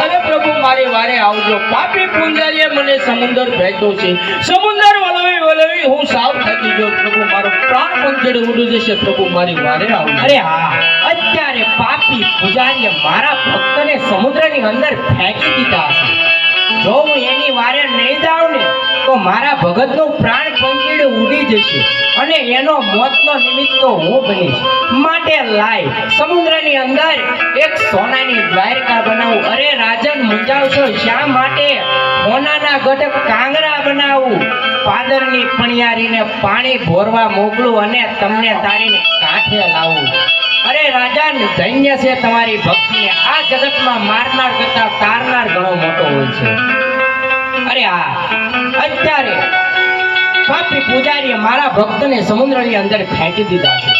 અરે પ્રભુ મારી વારે આવજો. પાપી પૂંજારીએ મને સમુદ્ર ભેટ્યો છે. સમુદ્ર વલવી વલવી હું સાવ થાકી ગયો પ્રભુ. મારો પ્રાણ પંખેડે ઉડી જશે પ્રભુ. મારી વારે આવજો. અરે હા, અત્યારે પાપી પૂજારીએ મારા ભક્તને સમુદ્રની અંદર ફેંકી દીધા હશે. જો હું એની વારે નહીં જાઉં ને તો મારા ભગતનું પ્રાણ પંખીડે ઉડી જશે અને એનો મોતનો નિમિત્ત તો હું બનીશ. માટે લાય સમુદ્રની અંદર એક સોનાની દ્વારકા બનાવું. અરે રાજન મૂંઝાવશો શા માટે? સોનાના ગઢ કાંગરા બનાવું, પાદરની પણિયારીને પાણી ભોરવા મોકલું અને તમને તારીને કાંઠે લાવું. અરે રાજન, ધન્ય છે તમારી ભક્તિ. આ જગતમાં મારનાર કરતા તારનાર ઘણો મોટો હોય છે. અરે હા, અત્યારે પાપી પૂજારીએ મારા ભક્તને સમુદ્રની અંદર ફેંકી દીધા છે.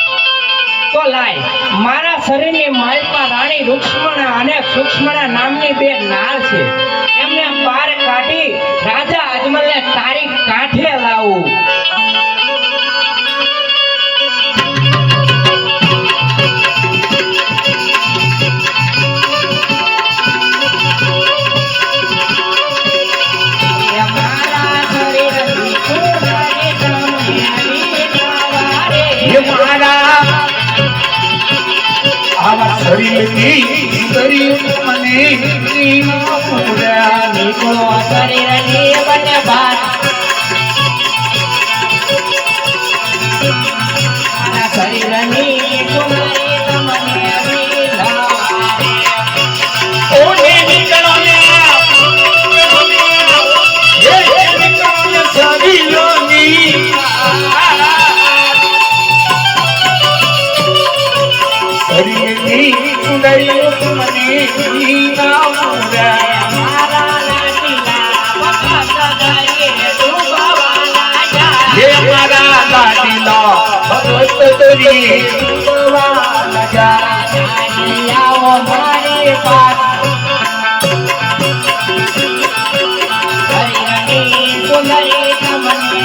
તો લાય મારા શરીરની માલપા રાણી રૂક્ષ્મણા અને સૂક્ષ્મણા નામની બે નાર છે, એમને બહાર કાઢી રાજા અજમલને તારી કાંઠે લાવું. શરીરની શરીર મને નીકળો શરીરની બંને બાર શરીરની કુમારી તમને ઓને નીકળો ને શરીરની શરીરની સુંદરી મને મારા લાડીલા ભગત તરી આવો મારી પાસ શરીરની સુંદરી તમને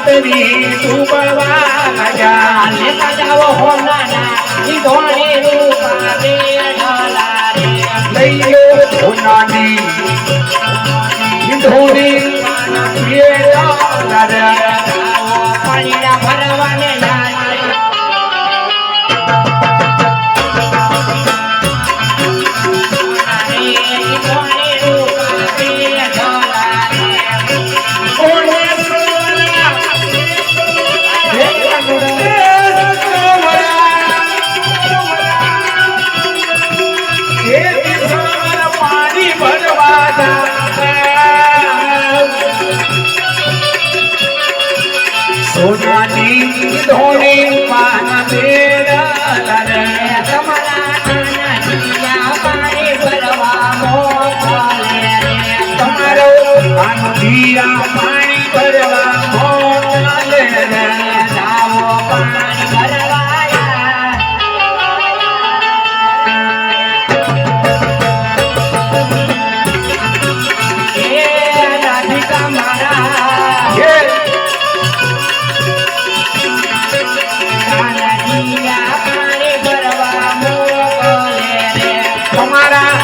તરી તું બળવા લગા લેતા જાઓ હોનાના ઈ ધોણે રૂપા દે ઢોલા રે લઈ લો હોનાની ધોણી પાણીના ભરવાને સોનાની ધોણી પાન મેરા તમારા પાણી ભરવા મોકલે રે તમારો આનંદિયા પાણી ભરવા મોકલે રે જાઓ પાણી ભરવાયા એ રાધિકા મારા તમારા